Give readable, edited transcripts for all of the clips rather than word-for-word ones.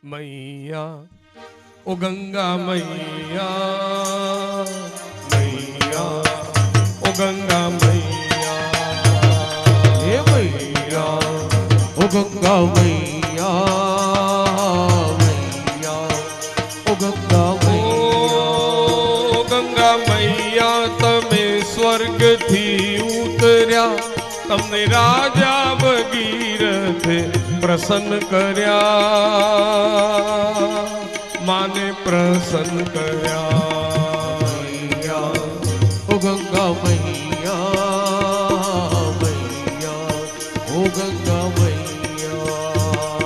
मैया ओ गंगा मैया मैया ओ गंगा मैया हे मैया ओ गंगा मैया मैया ओ गंगा ओ गंगा मैया તમે સ્વર્ગથી ઉતર્યા તમને રાજા ભગીરથે પ્રસન્ન કર્યા માને પ્રસન્ન કર્યા मैया ओ गंगा मैया मैया ओ गंगा मैया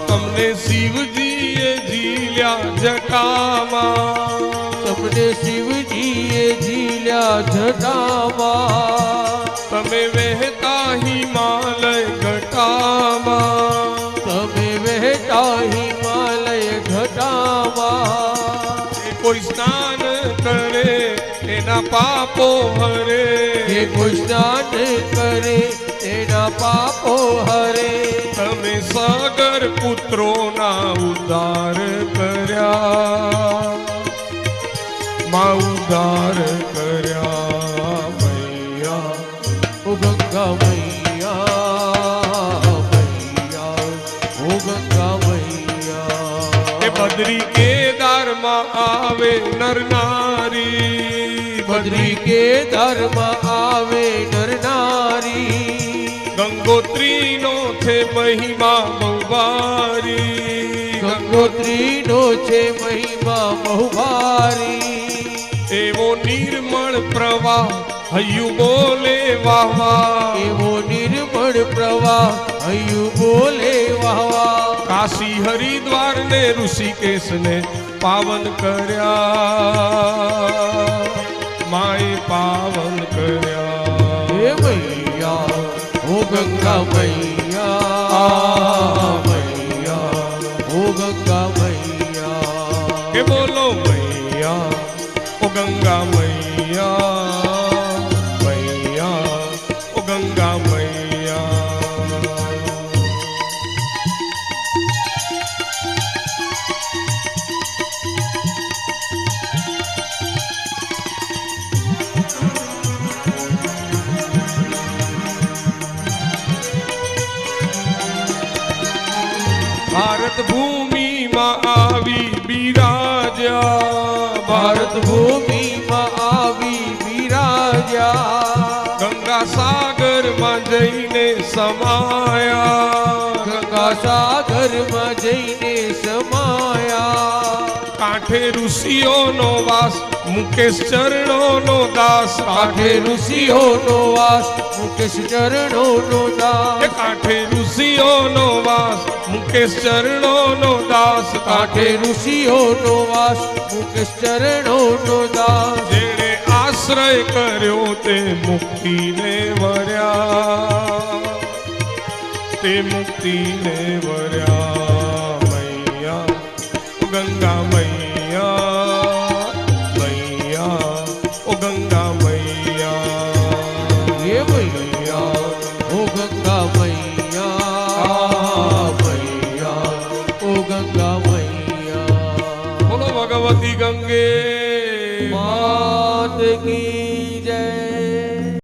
તમને શિવજીએ ઝીલ્યા જટામાં તમને શિવજીએ ઝીલ્યા જટામાં તમે વહેતા હિમાલય ઘટામાં તમે વહેતા હિમાલય ઘટામાં કોઈ સ્નાન કરે એના પાપો હરે જે કોઈ સ્નાન કરે તેના પાપો હરે તમે સાગર પુત્રોના ઉદ્ધાર કર્યા માં ઉદ્ધાર કર્યા મૈયા ઓ ગંગા મૈયા મૈયા ઓ ગંગા મૈયા એ બદ્રી કેદારમાં આવે નર નારી બદ્રી કેદારમાં આવે નર નારી ગંગોત્રીનો છે મહિમા બહુ ભારી ગંગોત્રીનો છે મહિમા બહુ ભારી એવો નિર્મળ પ્રવાહ હૈયું બોલે વાહ વાહ એવો નિર્મળ પ્રવાહ હૈયું બોલે વાહ વાહ કાશી હરિદ્વાર ને ઋષિકેશ ને પાવન કર્યા માએ પાવન કર્યા હે મૈયા ઓ ગંગા મૈયા મૈયા ઓ ગંગા મૈયા કે બોલો મૈયા ઓ ગંગા મૈયા મૈયા ઓ ગંગા મૈયા ભારત ભૂમિમાં આવી બિરાજ્યા ભારત ભૂમિમાં આવી બિરાજ્યા ગંગા સાગરમાં જઈને સમાયા ગંગા સાગરમાં જઈને સમાયા કાંઠે ઋષિઓનો વાસ મુકેશ ચરણોનો દાસ કાંઠે ઋષિઓનો વાસ મુકેશ ચરણોનો દાસ કાંઠે ઋષિઓનો વાસ મુકેશ ચરણોનો દાસ કાંઠે ઋષિઓનો વાસ મુકેશ ચરણોનો દાસ જેણે આશ્રય કર્યો તે મુક્તિને વર્યા તે મુક્તિને વર્યા મૈયા ગંગા